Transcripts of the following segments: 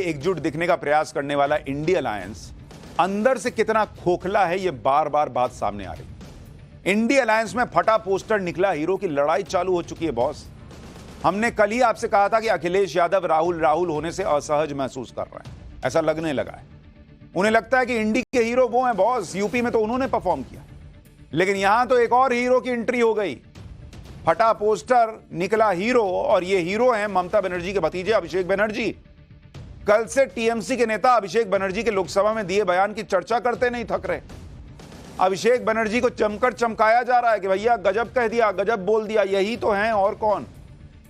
एकजुट दिखने का प्रयास करने वाला इंडिया अलायंस अंदर से कितना खोखला है, यह बार बार बात सामने आ रही। इंडिया अलायंस में फटा पोस्टर निकला हीरो की लड़ाई चालू हो चुकी है बॉस। हमने कल ही आपसे कहा था कि अखिलेश यादव राहुल होने से असहज महसूस कर रहे हैं, ऐसा लगने लगा है। उन्हें लगता है कि इंडी के हीरो वो हैं बॉस, यूपी में तो उन्होंने परफॉर्म किया, लेकिन यहां तो एक और हीरो की एंट्री हो गई। फटा पोस्टर निकला हीरो, और ये हीरो हैं ममता बनर्जी के भतीजे अभिषेक बनर्जी। कल से टीएमसी के नेता अभिषेक बनर्जी के लोकसभा में दिए बयान की चर्चा करते नहीं थक रहे। अभिषेक बनर्जी को जमकर चमकाया जा रहा है कि भैया गजब कह दिया, गजब बोल दिया, यही तो हैं और कौन।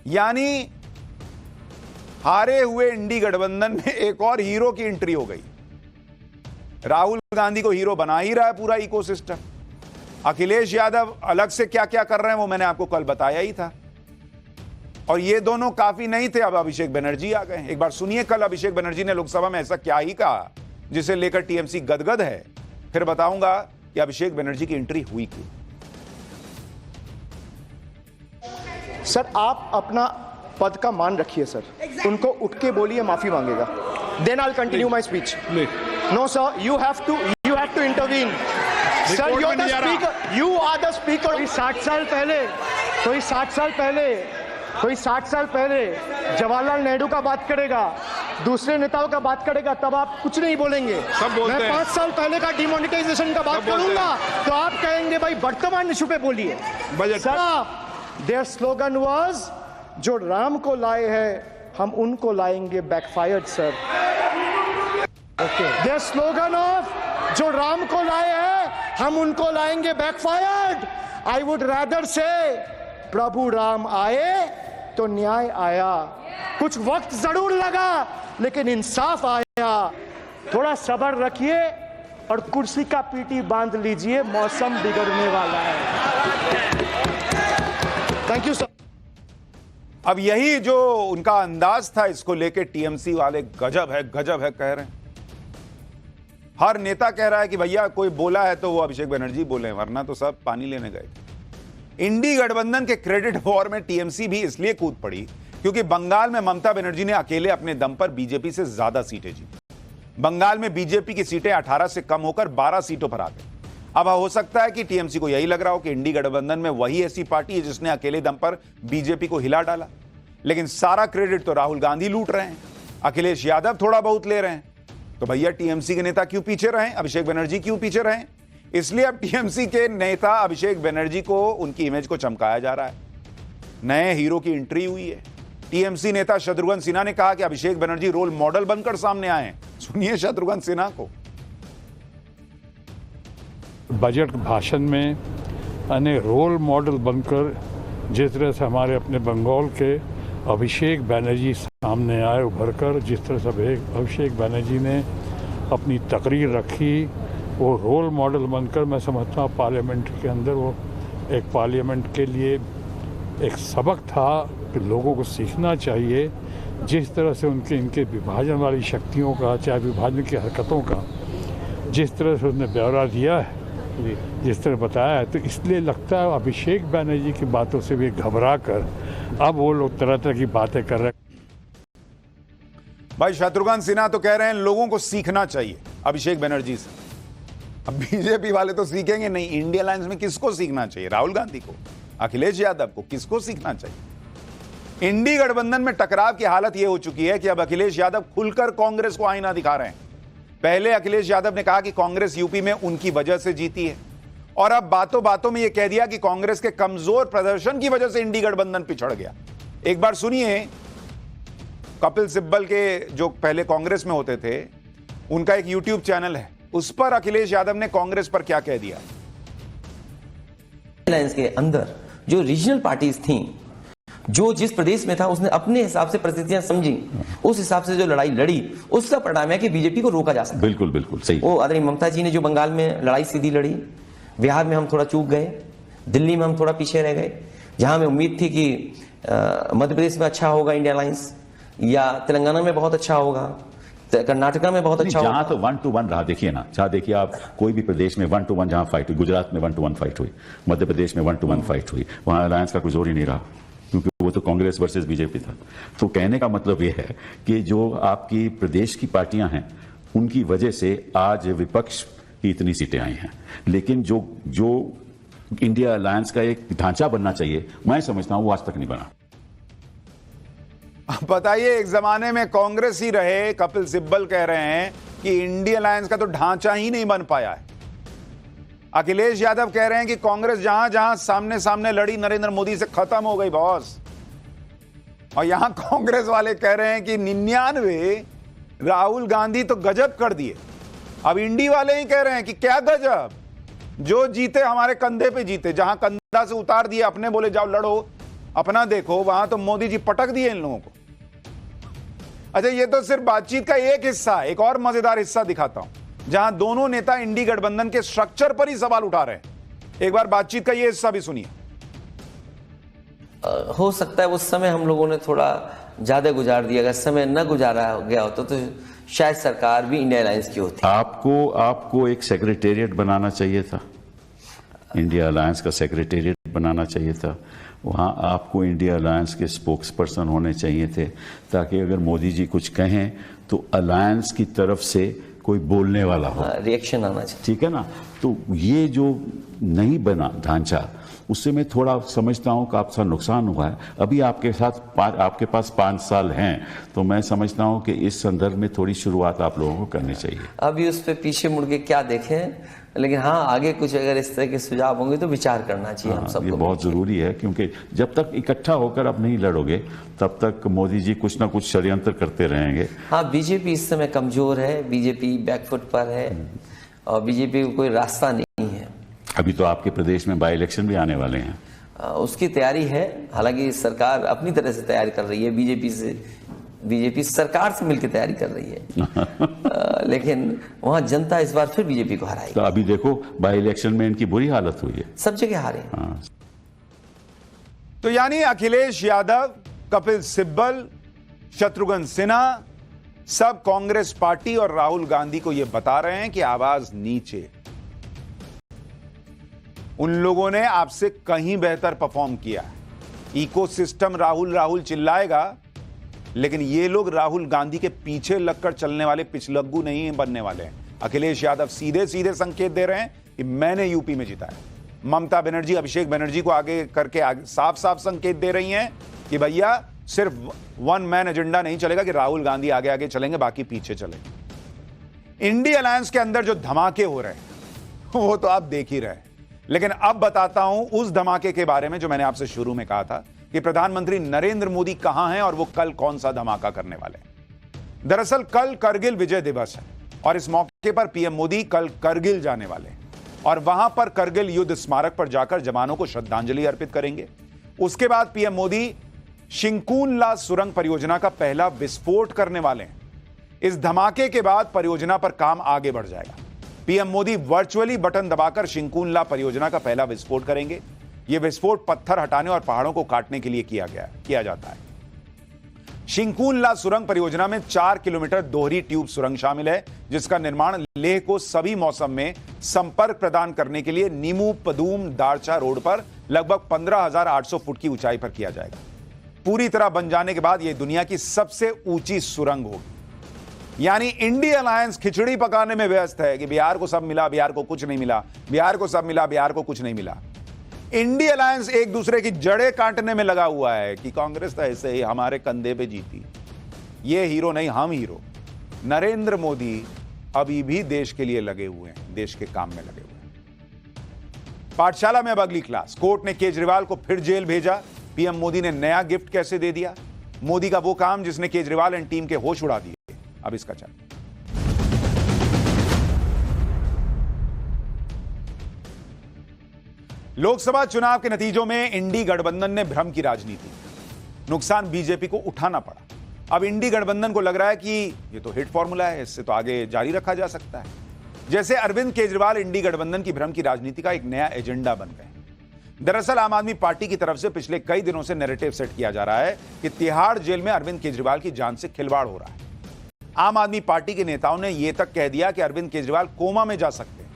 यानी हारे हुए इंडी गठबंधन में एक और हीरो की एंट्री हो गई। राहुल गांधी को हीरो बना ही रहा है पूरा इकोसिस्टम। अखिलेश यादव अलग से क्या क्या कर रहे हैं वो मैंने आपको कल बताया ही था। और ये दोनों काफी नहीं थे, अब अभिषेक बनर्जी आ गए। एक बार सुनिए कल अभिषेक बनर्जी ने लोकसभा में ऐसा क्या ही कहा जिसे लेकर टीएमसी गदगद है, फिर बताऊंगा कि अभिषेक बनर्जी की एंट्री हुई क्यों। सर आप अपना पद का मान रखिए सर, उनको उठ के बोलिए माफी मांगेगा, then I continue my speech. No sir, you have to intervene sir, you are the speaker, you are the speaker. कोई 60 साल पहले जवाहरलाल नेहरू का बात करेगा, दूसरे नेताओं का बात करेगा, तब आप कुछ नहीं बोलेंगे। मैं 5 साल पहले का डिमोनेटाइजेशन का बात करूंगा तो आप कहेंगे भाई वर्तमान इशू पे बोलिए। सर देयर स्लोगन वाज जो राम को लाए हैं हम उनको लाएंगे backfired sir. Their slogan of जो राम को लाए हैं हम उनको लाएंगे बैकफायर्ड। आई वुड रादर से प्रभु राम आए तो न्याय आया। कुछ वक्त जरूर लगा लेकिन इंसाफ आया। थोड़ा सब्र रखिए और कुर्सी का पीटी बांध लीजिए, मौसम बिगड़ने वाला है। Thank you sir. अब यही जो उनका अंदाज था, इसको लेके टीएमसी वाले गजब है कह रहे हैं। हर नेता कह रहा है कि भैया कोई बोला है तो वो अभिषेक बनर्जी बोले, वरना तो सब पानी लेने गए। इंडी गठबंधन के क्रेडिट वॉर में टीएमसी भी इसलिए कूद पड़ी क्योंकि बंगाल में ममता बनर्जी ने अकेले अपने दम पर बीजेपी से ज्यादा सीटें जीती। बंगाल में बीजेपी की सीटें 18 से कम होकर 12 सीटों पर आ गई। अब हो सकता है कि टीएमसी को यही लग रहा हो कि इंडी गठबंधन में वही ऐसी पार्टी है जिसने अकेले दम पर बीजेपी को हिला डाला, लेकिन सारा क्रेडिट तो राहुल गांधी लूट रहे हैं, अखिलेश यादव थोड़ा बहुत ले रहे हैं। तो भैया टीएमसी के नेता क्यों पीछे रहे, अभिषेक बनर्जी क्यों पीछे रहे? इसलिए अब टीएमसी के नेता अभिषेक बनर्जी को, उनकी इमेज को चमकाया जा रहा है। नए हीरो की एंट्री हुई है। टीएमसी नेता शत्रुघ्न सिन्हा ने कहा कि अभिषेक बनर्जी रोल मॉडल बनकर सामने आए हैं। सुनिए शत्रुघ्न सिन्हा को। बजट भाषण में अनेक रोल मॉडल बनकर जिस तरह से हमारे अपने बंगाल के अभिषेक बनर्जी सामने आए उभर कर, जिस तरह से अभिषेक बनर्जी ने अपनी तकरीर रखी, वो रोल मॉडल बनकर मैं समझता हूँ पार्लियामेंट के अंदर वो एक पार्लियामेंट के लिए एक सबक था कि लोगों को सीखना चाहिए। जिस तरह से इनके विभाजन वाली शक्तियों का, चाहे विभाजन की हरकतों का जिस तरह से उसने ब्यौरा दिया है, जिस तरह बताया है, तो इसलिए लगता है अभिषेक बनर्जी की बातों से भी घबरा कर अब वो लोग तरह तरह की बातें कर रहे हैं। भाई शत्रुघ्न सिन्हा तो कह रहे हैं लोगों को सीखना चाहिए अभिषेक बनर्जी से। अब बीजेपी वाले तो सीखेंगे नहीं। इंडिया अलायंस में किसको सीखना चाहिए? राहुल गांधी को, अखिलेश यादव को, किसको सीखना चाहिए? इंडी गठबंधन में टकराव की हालत यह हो चुकी है कि अब अखिलेश यादव खुलकर कांग्रेस को आईना दिखा रहे हैं। पहले अखिलेश यादव ने कहा कि कांग्रेस यूपी में उनकी वजह से जीती है, और अब बातों बातों में यह कह दिया कि कांग्रेस के कमजोर प्रदर्शन की वजह से इंडी गठबंधन पिछड़ गया। एक बार सुनिए, कपिल सिब्बल के जो पहले कांग्रेस में होते थे, उनका एक यूट्यूब चैनल है, उस पर अखिलेश यादव ने कांग्रेस पर क्या कह दिया। अलायंस के अंदर जो रीजनल पार्टीज थीं, जो जिस प्रदेश में था उसने अपने हिसाब से परिस्थितियां समझी, उस हिसाब से जो लड़ाई लड़ी, उसका परिणाम है कि बीजेपी को रोका जा सकता। बिल्कुल बिल्कुल सही। वो आदरणीय ममता जी ने जो बंगाल में लड़ाई सीधी लड़ी, बिहार में हम थोड़ा चूक गए, दिल्ली में हम थोड़ा पीछे रह गए। जहां हमें उम्मीद थी कि मध्य प्रदेश में अच्छा होगा इंडिया अलायंस, या तेलंगाना में बहुत अच्छा होगा, कर्नाटका में बहुत अच्छा होगा। जहां तो 1-to-1 रहा, देखिए ना, जहां देखिए आप कोई भी प्रदेश में 1-to-1 जहां फाइट हुई, गुजरात में 1-to-1 फाइट हुई, मध्य प्रदेश में 1-to-1 फाइट हुई, वहां अलायंस का कोई जोर ही नहीं रहा, क्योंकि वो वो तो कांग्रेस वर्सेस बीजेपी था। तो कहने का मतलब ये है कि जो आपकी प्रदेश की पार्टियां हैं उनकी वजह से आज विपक्ष की इतनी सीटें आई हैं, लेकिन जो इंडिया अलायंस का एक ढांचा बनना चाहिए, मैं समझता हूं वो आज तक नहीं बना। अब बताइए, एक जमाने में कांग्रेस ही रहे, कपिल सिब्बल कह रहे हैं कि इंडिया अलायंस का तो ढांचा ही नहीं बन पाया है। अखिलेश यादव कह रहे हैं कि कांग्रेस जहां जहां सामने सामने लड़ी नरेंद्र मोदी से खत्म हो गई बॉस। और यहां कांग्रेस वाले कह रहे हैं कि 99 राहुल गांधी तो गजब कर दिए। अब इंडी वाले ही कह रहे हैं कि क्या गजब, जो जीते हमारे कंधे पे जीते, जहां कंधा से उतार दिए अपने, बोले जाओ लड़ो अपना देखो, वहां तो मोदी जी पटक दिए इन लोगों को। अच्छा, ये तो सिर्फ बातचीत का एक हिस्सा, एक और मजेदार हिस्सा दिखाता हूं जहां दोनों नेता इंडी गठबंधन के स्ट्रक्चर पर ही सवाल उठा रहे हैं। एक बार बातचीत का ये हिस्सा भी सुनिए। हो सकता है उस समय हम लोगों ने थोड़ा ज्यादा गुजार दिया, अगर समय न गुजारा गया होता तो शायद सरकार भी इंडिया अलायंस की होती। आपको एक सेक्रेटेरिएट बनाना चाहिए था, इंडिया अलायंस का सेक्रेटेरिएट बनाना चाहिए था। वहाँ आपको इंडिया अलायंस के स्पोक्स पर्सन होने चाहिए थे, ताकि अगर मोदी जी कुछ कहें तो अलायंस की तरफ से कोई बोलने वाला हो, रिएक्शन आना चाहिए। ठीक है ना। तो ये जो नहीं बना ढांचा, उससे मैं थोड़ा समझता हूं कि आपका नुकसान हुआ है। अभी आपके पास 5 साल हैं, तो मैं समझता हूं कि इस संदर्भ में थोड़ी शुरुआत आप लोगों को करनी चाहिए। अभी उस पर पीछे मुड़ के क्या देखें, लेकिन हाँ, आगे कुछ अगर इस तरह के सुझाव होंगे तो विचार करना चाहिए हम सबको। ये बहुत जरूरी है, क्योंकि जब तक इकट्ठा होकर आप नहीं लड़ोगे तब तक मोदी जी कुछ ना कुछ षड्यंत्र करते रहेंगे। हाँ, बीजेपी इस समय कमजोर है, बीजेपी बैकफुट पर है और बीजेपी को कोई रास्ता नहीं है। अभी तो आपके प्रदेश में बाई इलेक्शन भी आने वाले हैं, उसकी तैयारी है। हालांकि सरकार अपनी तरह से तैयारी कर रही है, बीजेपी सरकार से मिलकर तैयारी कर रही है लेकिन वहां जनता इस बार फिर बीजेपी को हराएगी। तो अभी देखो बाई इलेक्शन में इनकी बुरी हालत हुई है, सब जगह हारे। हाँ। तो यानी अखिलेश यादव, कपिल सिब्बल, शत्रुघ्न सिन्हा सब कांग्रेस पार्टी और राहुल गांधी को यह बता रहे हैं कि आवाज नीचे। उन लोगों ने आपसे कहीं बेहतर परफॉर्म किया है। इकोसिस्टम राहुल चिल्लाएगा, लेकिन ये लोग राहुल गांधी के पीछे लगकर चलने वाले पिछलग्गू नहीं बनने वाले हैं। अखिलेश यादव सीधे सीधे संकेत दे रहे हैं कि मैंने यूपी में जिताया। ममता बनर्जी, अभिषेक बनर्जी को आगे करके साफ साफ संकेत दे रही हैं कि भैया सिर्फ वन मैन एजेंडा नहीं चलेगा कि राहुल गांधी आगे आगे चलेंगे, बाकी पीछे चलेंगे। इंडिया अलायंस के अंदर जो धमाके हो रहे हैं वो तो आप देख ही रहे हैं, लेकिन अब बताता हूं उस धमाके के बारे में जो मैंने आपसे शुरू में कहा था कि प्रधानमंत्री नरेंद्र मोदी कहां हैं और वो कल कौन सा धमाका करने वाले हैं। दरअसल कल करगिल विजय दिवस है और इस मौके पर पीएम मोदी कल करगिल जाने वाले हैं और वहां पर करगिल युद्ध स्मारक पर जाकर जवानों को श्रद्धांजलि अर्पित करेंगे। उसके बाद पीएम मोदी शिंकुनला सुरंग परियोजना का पहला विस्फोट करने वाले हैं। इस धमाके के बाद परियोजना पर काम आगे बढ़ जाएगा। पीएम मोदी वर्चुअली बटन दबाकर शिंकुनला परियोजना का पहला विस्फोट करेंगे। यह विस्फोट पत्थर हटाने और पहाड़ों को काटने के लिए किया जाता है। शिंकुनला सुरंग परियोजना में 4 किलोमीटर दोहरी ट्यूब सुरंग शामिल है, जिसका निर्माण लेह को सभी मौसम में संपर्क प्रदान करने के लिए नीमू पदूम दारचा रोड पर लगभग 15,800 फुट की ऊंचाई पर किया जाएगा। पूरी तरह बन जाने के बाद यह दुनिया की सबसे ऊंची सुरंग होगी। यानी इंडिया अलायंस खिचड़ी पकाने में व्यस्त है कि बिहार को सब मिला, बिहार को कुछ नहीं मिला, बिहार को सब मिला, बिहार को कुछ नहीं मिला। इंडिया अलायंस एक दूसरे की जड़ें काटने में लगा हुआ है कि कांग्रेस तो ऐसे ही हमारे कंधे पे जीती, ये हीरो नहीं हम हीरो। नरेंद्र मोदी अभी भी देश के लिए लगे हुए हैं, देश के काम में लगे हुए हैं। पाठशाला में अब अगली क्लास। कोर्ट ने केजरीवाल को फिर जेल भेजा। पीएम मोदी ने नया गिफ्ट कैसे दे दिया? मोदी का वो काम जिसने केजरीवाल एंड टीम के होश उड़ा दिए। अब इसका चल लोकसभा चुनाव के नतीजों में इंडी गठबंधन ने भ्रम की राजनीति, नुकसान बीजेपी को उठाना पड़ा। अब इंडी गठबंधन को लग रहा है कि ये तो हिट फॉर्मूला है, इससे तो आगे जारी रखा जा सकता है। जैसे अरविंद केजरीवाल इंडी गठबंधन की भ्रम की राजनीति का एक नया एजेंडा बन गए। दरअसल आम आदमी पार्टी की तरफ से पिछले कई दिनों से नैरेटिव सेट किया जा रहा है कि तिहाड़ जेल में अरविंद केजरीवाल की जान से खिलवाड़ हो रहा है। आम आदमी पार्टी के नेताओं ने यह तक कह दिया कि अरविंद केजरीवाल कोमा में जा सकते हैं,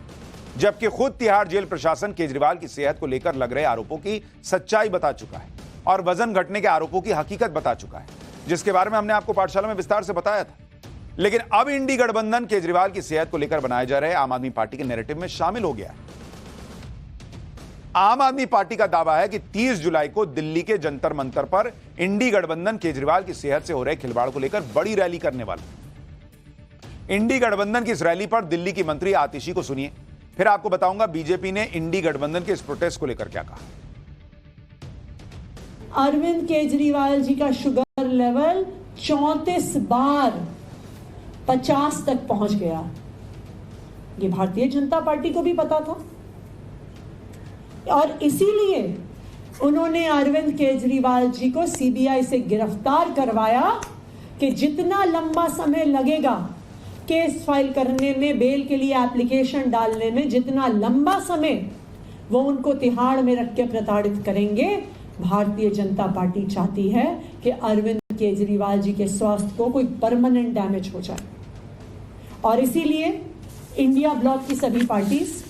जबकि खुद तिहाड़ जेल प्रशासन केजरीवाल की सेहत को लेकर लग रहे आरोपों की सच्चाई बता चुका है। और वजन घटने के आरोपों की हकीकत बता चुका है, जिसके बारे में हमने आपको पाठशाला में विस्तार से बताया था। लेकिन अब इंडी गठबंधन केजरीवाल की सेहत को लेकर बनाए जा रहे आम आदमी पार्टी के नैरेटिव में शामिल हो गया है। आम आदमी पार्टी का दावा है कि 30 जुलाई को दिल्ली के जंतर मंतर पर इंडी गठबंधन केजरीवाल की सेहत से हो रहे खिलवाड़ को लेकर बड़ी रैली करने वाला। इंडी गठबंधन की इस रैली पर दिल्ली की मंत्री आतिशी को सुनिए, फिर आपको बताऊंगा बीजेपी ने इंडी गठबंधन के इस प्रोटेस्ट को लेकर क्या कहा। अरविंद केजरीवाल जी का शुगर लेवल 34 बार 50 तक पहुंच गया। ये भारतीय जनता पार्टी को भी पता था और इसीलिए उन्होंने अरविंद केजरीवाल जी को सीबीआई से गिरफ्तार करवाया कि जितना लंबा समय लगेगा केस फाइल करने में, बेल के लिए एप्लीकेशन डालने में, जितना लंबा समय वो उनको तिहाड़ में रख के प्रताड़ित करेंगे। भारतीय जनता पार्टी चाहती है कि अरविंद केजरीवाल जी के स्वास्थ्य को कोई परमानेंट डैमेज हो जाए और इसीलिए इंडिया ब्लॉक की सभी पार्टीज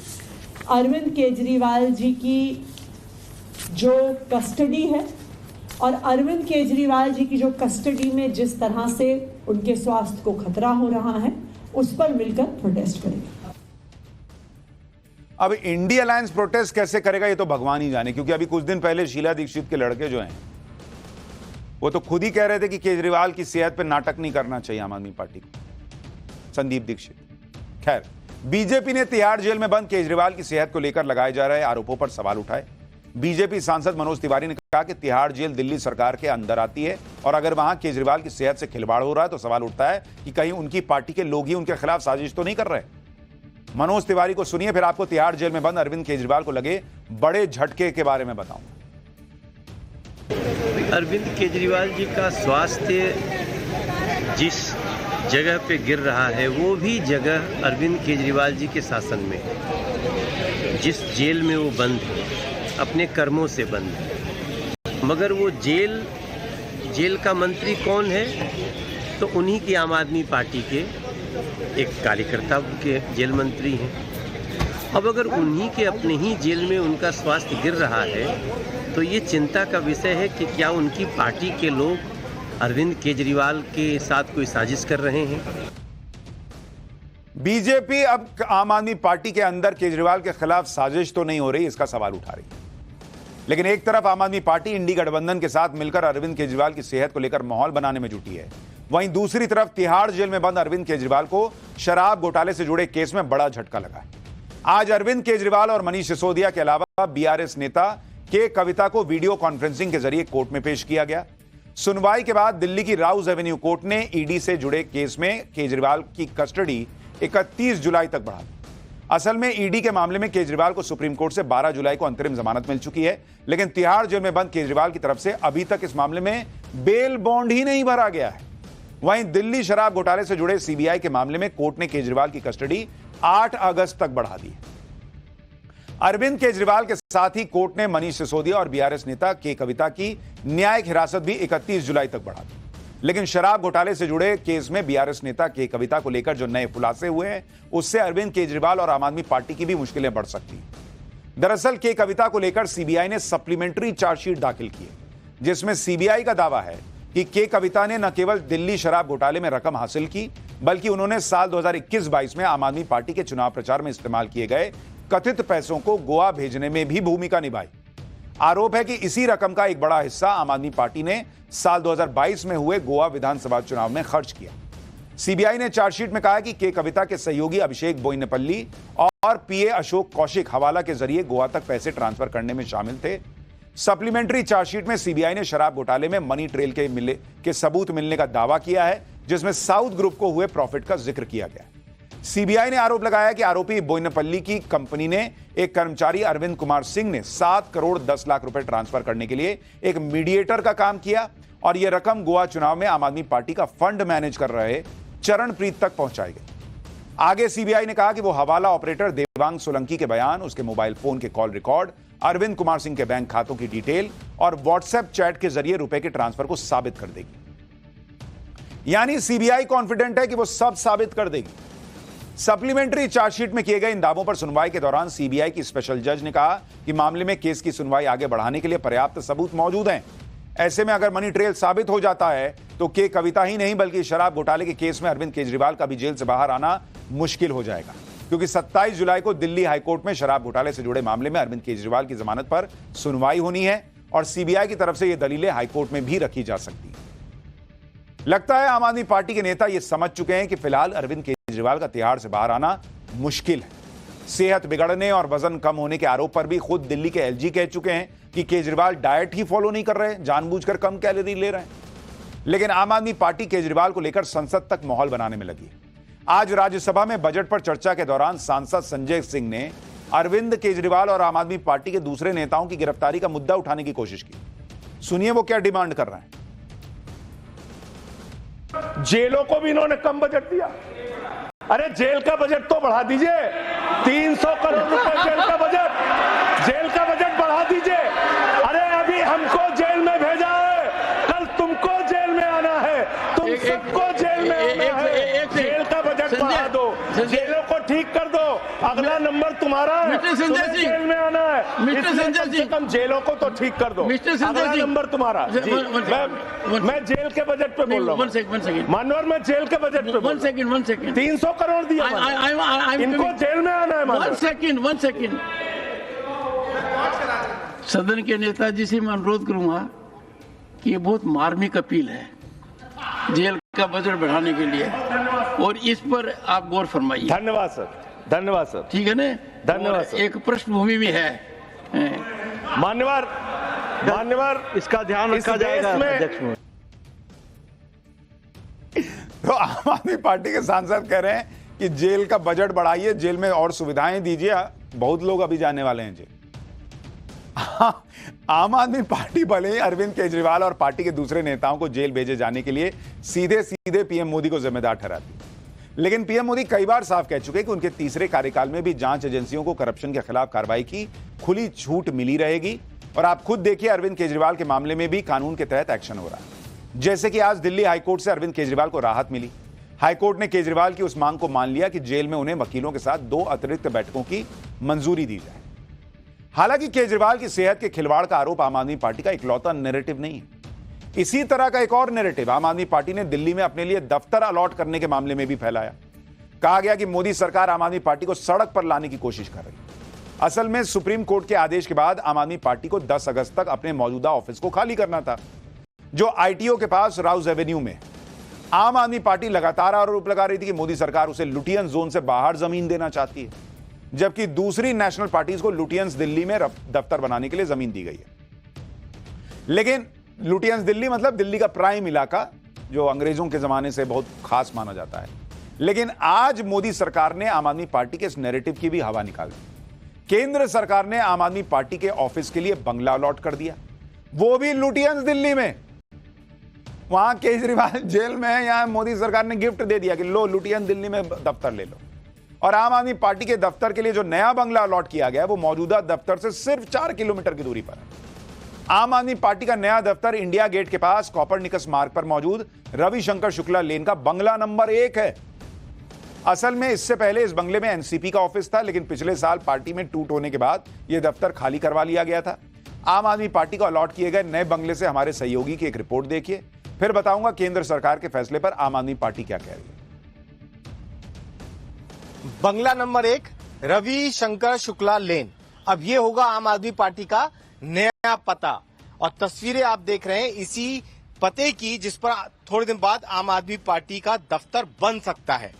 अरविंद केजरीवाल जी की जो कस्टडी है और अरविंद केजरीवाल जी की जो कस्टडी में जिस तरह से उनके स्वास्थ्य को खतरा हो रहा है उस पर मिलकर प्रोटेस्ट करेंगे। अब इंडी अलायंस प्रोटेस्ट कैसे करेगा ये तो भगवान ही जाने, क्योंकि अभी कुछ दिन पहले शीला दीक्षित के लड़के जो हैं वो तो खुद ही कह रहे थे कि केजरीवाल की सेहत पर नाटक नहीं करना चाहिए आम आदमी पार्टी को, संदीप दीक्षित। खैर, बीजेपी ने तिहाड़ जेल में बंद केजरीवाल की सेहत को लेकर लगाए जा रहे आरोपों पर सवाल उठाए। बीजेपी सांसद मनोज तिवारी ने कहा कि तिहाड़ जेल दिल्ली सरकार के अंदर आती है और अगर वहां केजरीवाल की सेहत से खिलवाड़ हो रहा है तो सवाल उठता है कि कहीं उनकी पार्टी के लोग ही उनके खिलाफ साजिश तो नहीं कर रहे। मनोज तिवारी को सुनिए, फिर आपको तिहाड़ जेल में बंद अरविंद केजरीवाल को लगे बड़े झटके के बारे में बताऊं। अरविंद केजरीवाल जी का स्वास्थ्य जिस जगह पे गिर रहा है वो भी जगह अरविंद केजरीवाल जी के शासन में, जिस जेल में वो बंद है अपने कर्मों से बंद है, मगर वो जेल का मंत्री कौन है तो उन्हीं की आम आदमी पार्टी के एक कार्यकर्ता के जेल मंत्री हैं। अब अगर उन्हीं के अपने ही जेल में उनका स्वास्थ्य गिर रहा है तो ये चिंता का विषय है कि क्या उनकी पार्टी के लोग अरविंद केजरीवाल के साथ कोई साजिश कर रहे हैं। बीजेपी अब आम आदमी पार्टी के अंदर केजरीवाल के खिलाफ साजिश तो नहीं हो रही, इसका सवाल उठा रही है। लेकिन एक तरफ आम आदमी पार्टी इंडी गठबंधन के साथ मिलकर अरविंद केजरीवाल की सेहत को लेकर माहौल बनाने में जुटी है, वहीं दूसरी तरफ तिहाड़ जेल में बंद अरविंद केजरीवाल को शराब घोटाले से जुड़े केस में बड़ा झटका लगा है। आज अरविंद केजरीवाल और मनीष सिसोदिया के अलावा बीआरएस नेता के कविता को वीडियो कॉन्फ्रेंसिंग के जरिए कोर्ट में पेश किया गया। सुनवाई के बाद दिल्ली की राउज एवेन्यू कोर्ट ने ईडी से जुड़े केस में केजरीवाल की कस्टडी 31 जुलाई तक बढ़ा दी। असल में ईडी के मामले में केजरीवाल को सुप्रीम कोर्ट से 12 जुलाई को अंतरिम जमानत मिल चुकी है, लेकिन तिहाड़ जेल में बंद केजरीवाल की तरफ से अभी तक इस मामले में बेल बॉन्ड ही नहीं भरा गया है। वहीं दिल्ली शराब घोटाले से जुड़े सीबीआई के मामले में कोर्ट ने केजरीवाल की कस्टडी 8 अगस्त तक बढ़ा दी। अरविंद केजरीवाल के साथ ही कोर्ट ने मनीष सिसोदिया और बीआरएस नेता के कविता की न्यायिक हिरासत भी 31 जुलाई तक बढ़ा दी। लेकिन शराब घोटाले से जुड़े केस में बीआरएस नेता के कविता को लेकर जो नए खुलासे हुए हैं उससे अरविंद केजरीवाल और आम आदमी पार्टी की भी मुश्किलें बढ़ सकती हैं। दरअसल के कविता को लेकर सीबीआई ने सप्लीमेंट्री चार्जशीट दाखिल की है, जिसमें सीबीआई का दावा है कि के कविता ने न केवल दिल्ली शराब घोटाले में रकम हासिल की, बल्कि उन्होंने साल 2021-22 में आम आदमी पार्टी के चुनाव प्रचार में इस्तेमाल किए गए कथित पैसों को गोवा भेजने में भी भूमिका निभाई। आरोप है कि इसी रकम का एक बड़ा हिस्सा आम आदमी पार्टी ने साल 2022 में हुए गोवा विधानसभा चुनाव में खर्च किया। सीबीआई ने चार्जशीट में कहा कि के कविता के सहयोगी अभिषेक बोइनपल्ली और पीए अशोक कौशिक हवाला के जरिए गोवा तक पैसे ट्रांसफर करने में शामिल थे। सप्लीमेंट्री चार्जशीट में सीबीआई ने शराब घोटाले में मनी ट्रेल के सबूत मिलने का दावा किया है, जिसमें साउथ ग्रुप को हुए प्रॉफिट का जिक्र किया गया। सीबीआई ने आरोप लगाया कि आरोपी बोइनपल्ली की कंपनी ने एक कर्मचारी अरविंद कुमार सिंह ने 7 करोड़ 10 लाख रुपए ट्रांसफर करने के लिए एक मीडिएटर का काम किया और यह रकम गोवा चुनाव में आम आदमी पार्टी का फंड मैनेज कर रहे चरणप्रीत तक पहुंचाई गई। आगे सीबीआई ने कहा कि वो हवाला ऑपरेटर देवांग सोलंकी के बयान, उसके मोबाइल फोन के कॉल रिकॉर्ड, अरविंद कुमार सिंह के बैंक खातों की डिटेल और व्हाट्सएप चैट के जरिए रुपए के ट्रांसफर को साबित कर देगी। यानी सीबीआई कॉन्फिडेंट है कि वो सब साबित कर देगी। सप्लीमेंट्री चार्जशीट में किए गए इन दावों पर सुनवाई के दौरान सीबीआई की स्पेशल जज ने कहा कि मामले में केस की सुनवाई आगे बढ़ाने के लिए पर्याप्त सबूत मौजूद हैं। ऐसे में अगर मनी ट्रेल साबित हो जाता है तो के कविता ही नहीं बल्कि शराब घोटाले के केस में अरविंद केजरीवाल का भी जेल से बाहर आना मुश्किल हो जाएगा, क्योंकि 27 जुलाई को दिल्ली हाईकोर्ट में शराब घोटाले से जुड़े मामले में अरविंद केजरीवाल की जमानत पर सुनवाई होनी है और सीबीआई की तरफ से यह दलीलें हाईकोर्ट में भी रखी जा सकती है। लगता है आम आदमी पार्टी के नेता यह समझ चुके हैं कि फिलहाल अरविंद केजरीवाल का तिहाड़ से बाहर आना मुश्किल है। सेहत बिगड़ने और वजन कम होने के आरोप पर भी खुद दिल्ली के एलजी कह चुके हैं कि केजरीवाल डाइट ही फॉलो नहीं कर रहे, जानबूझकर कम कैलोरी ले रहे हैं। लेकिन आम आदमी पार्टी केजरीवाल को लेकर संसद तक माहौल बनाने में लगी है। आज राज्यसभा में बजट पर चर्चा के दौरान सांसद संजय सिंह ने अरविंद केजरीवाल और आम आदमी पार्टी के दूसरे नेताओं की गिरफ्तारी का मुद्दा उठाने की कोशिश की। सुनिए वो क्या डिमांड कर रहे हैं। जेलों को भी इन्होंने कम बजट दिया। अरे जेल का बजट तो बढ़ा दीजिए, 300 करोड़ रुपए जेल का बजट बढ़ा दीजिए। अरे अभी हमको जेल में भेजा है, कल तुमको जेल में आना है, तुम सबको जेल में आना है। जेल का बजट बढ़ा दो, जेलों को ठीक कर दो, अगला नंबर तुम्हारा है, तुम्हें जेल में आना है, कम से कम जेलों को तो ठीक कर दो, अगला नंबर तुम्हारा। मैं जेल के बजट पे बोल रहा हूँ मानवर, मैं जेल के बजट पे बोल रहा हूँ। 300 करोड़ दिया, इनको जेल में आना है। वन सेकंड सदन के नेताजी से मैं अनुरोध करूंगा कि ये बहुत मार्मिक अपील है जेल का बजट बढ़ाने के लिए, और इस पर आप गौर फरमाइए। धन्यवाद सर, धन्यवाद सर। ठीक है ना, धन्यवाद सर। एक पृष्ठभूमि भी है मान्यवर, इसका ध्यान रखा जाएगा। तो आम आदमी पार्टी के सांसद कह रहे हैं कि जेल का बजट बढ़ाइए, जेल में और सुविधाएं दीजिए, बहुत लोग अभी जाने वाले हैं जेल। आम आदमी पार्टी भले ही अरविंद केजरीवाल और पार्टी के दूसरे नेताओं को जेल भेजे जाने के लिए सीधे सीधे पीएम मोदी को जिम्मेदार ठहराती है, लेकिन पीएम मोदी कई बार साफ कह चुके कि उनके तीसरे कार्यकाल में भी जांच एजेंसियों को करप्शन के खिलाफ कार्रवाई की खुली छूट मिली रहेगी। और आप खुद देखिए, अरविंद केजरीवाल के मामले में भी कानून के तहत एक्शन हो रहा है। जैसे कि आज दिल्ली हाईकोर्ट से अरविंद केजरीवाल को राहत मिली। हाईकोर्ट ने केजरीवाल की उस मांग को मान लिया कि जेल में उन्हें वकीलों के साथ 2 अतिरिक्त बैठकों की मंजूरी दी जाए। हालांकि केजरीवाल की सेहत के खिलवाड़ का आरोप आम आदमी पार्टी का इकलौता नैरेटिव नहीं है। इसी तरह का एक और नैरेटिव आम आदमी पार्टी ने दिल्ली में अपने लिए दफ्तर अलॉट करने के मामले में भी फैलाया। कहा गया कि मोदी सरकार आम आदमी पार्टी को सड़क पर लाने की कोशिश कर रही है। असल में सुप्रीम कोर्ट के आदेश के बाद आम आदमी पार्टी को 10 अगस्त तक अपने मौजूदा ऑफिस को खाली करना था, जो आईटीओ के पास राउज एवेन्यू में। आम आदमी पार्टी लगातार आरोप लगा रही थी कि मोदी सरकार उसे लुटियंस जोन से बाहर जमीन देना चाहती है, जबकि दूसरी नेशनल पार्टीज को लुटियंस दिल्ली में दफ्तर बनाने के लिए जमीन दी गई है। लेकिन लुटियंस दिल्ली मतलब दिल्ली का प्राइम इलाका, जो अंग्रेजों के जमाने से बहुत खास माना जाता है। लेकिन आज मोदी सरकार ने आम आदमी पार्टी के इस नैरेटिव की भी हवा निकाल दी। केंद्र सरकार ने आम आदमी पार्टी के ऑफिस के लिए बंगला अलॉट कर दिया, वो भी लुटियंस दिल्ली में। वहां केजरीवाल जेल में है, यहां मोदी सरकार ने गिफ्ट दे दिया कि लो लुटियंस दिल्ली में दफ्तर ले लो। और आम आदमी पार्टी के दफ्तर के लिए जो नया बंगला अलॉट किया गया वो मौजूदा दफ्तर से सिर्फ 4 किलोमीटर की दूरी पर है। आम आदमी पार्टी का नया दफ्तर इंडिया गेट के पास कॉपरनिकस मार्ग पर मौजूद रविशंकर शुक्ला लेन का बंगला नंबर 1 है। असल में इससे पहले इस बंगले में एनसीपी का ऑफिस था, लेकिन पिछले साल पार्टी में टूट होने के बाद यह दफ्तर खाली करवा लिया गया था। आम आदमी पार्टी को अलॉट किए गए नए बंगले से हमारे सहयोगी की एक रिपोर्ट देखिए, फिर बताऊंगा केंद्र सरकार के फैसले पर आम आदमी पार्टी क्या कह रही है। बंगला नंबर 1 रविशंकर शुक्ला लेन, अब ये होगा आम आदमी पार्टी का नया पता। और तस्वीरें आप देख रहे हैं इसी पते की, जिस पर थोड़े दिन बाद आम आदमी पार्टी का दफ्तर बन सकता है।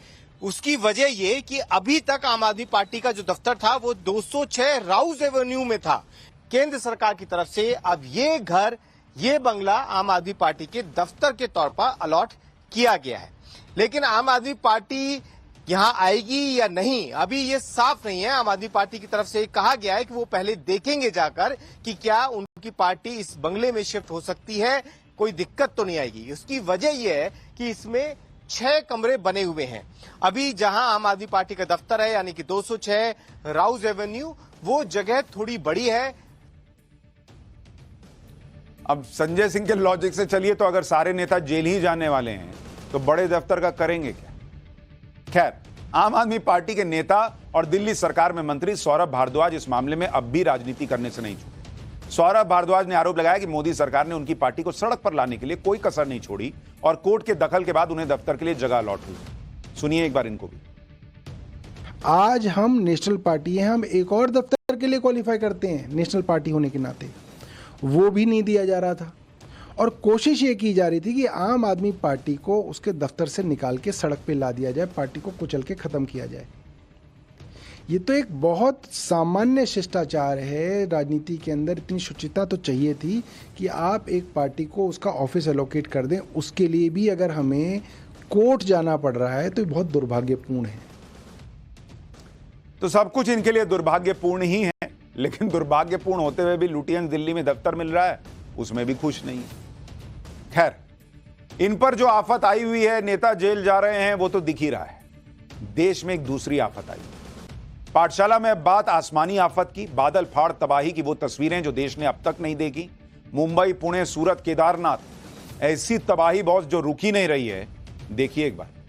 उसकी वजह ये कि अभी तक आम आदमी पार्टी का जो दफ्तर था वो 206 राउज एवेन्यू में था। केंद्र सरकार की तरफ से अब ये घर, ये बंगला आम आदमी पार्टी के दफ्तर के तौर पर अलॉट किया गया है। लेकिन आम आदमी पार्टी यहां आएगी या नहीं, अभी ये साफ नहीं है। आम आदमी पार्टी की तरफ से कहा गया है कि वो पहले देखेंगे जाकर कि क्या उनकी पार्टी इस बंगले में शिफ्ट हो सकती है, कोई दिक्कत तो नहीं आएगी। उसकी वजह यह है कि इसमें 6 कमरे बने हुए हैं। अभी जहां आम आदमी पार्टी का दफ्तर है, यानी कि 206 राउज एवेन्यू, वो जगह थोड़ी बड़ी है। अब संजय सिंह के लॉजिक से चलिए तो अगर सारे नेता जेल ही जाने वाले हैं तो बड़े दफ्तर का करेंगे क्या? खैर, आम आदमी पार्टी के नेता और दिल्ली सरकार में मंत्री सौरभ भारद्वाज इस मामले में अब भी राजनीति करने से नहीं चूके। सौरभ भारद्वाज ने आरोप लगाया कि मोदी सरकार ने उनकी पार्टी को सड़क पर लाने के लिए कोई कसर नहीं छोड़ी और कोर्ट के दखल के बाद उन्हें दफ्तर के लिए जगह अलॉट हुई। सुनिए एक बार इनको भी। आज हम नेशनल पार्टी हैं, हम एक और दफ्तर के लिए क्वालिफाई करते हैं नेशनल पार्टी होने के नाते, वो भी नहीं दिया जा रहा था और कोशिश ये की जा रही थी कि आम आदमी पार्टी को उसके दफ्तर से निकाल के सड़क पे ला दिया जाए, पार्टी को कुचल के ख़त्म किया जाए। ये तो एक बहुत सामान्य शिष्टाचार है राजनीति के अंदर। इतनी शुचिता तो चाहिए थी कि आप एक पार्टी को उसका ऑफिस एलोकेट कर दें, उसके लिए भी अगर हमें कोर्ट जाना पड़ रहा है तो ये बहुत दुर्भाग्यपूर्ण है। तो सब कुछ इनके लिए दुर्भाग्यपूर्ण ही है, लेकिन दुर्भाग्यपूर्ण होते हुए भी लुटियंस दिल्ली में दफ्तर मिल रहा है, उसमें भी खुश नहीं है। खैर, इन पर जो आफत आई हुई है, नेता जेल जा रहे हैं, वो तो दिख ही रहा है। देश में एक दूसरी आफत आई। पाठशाला में अब बात आसमानी आफत की, बादल फाड़ तबाही की वो तस्वीरें जो देश ने अब तक नहीं देखी। मुंबई, पुणे, सूरत, केदारनाथ, ऐसी तबाही बॉस जो रुकी नहीं रही है। देखिए एक बार।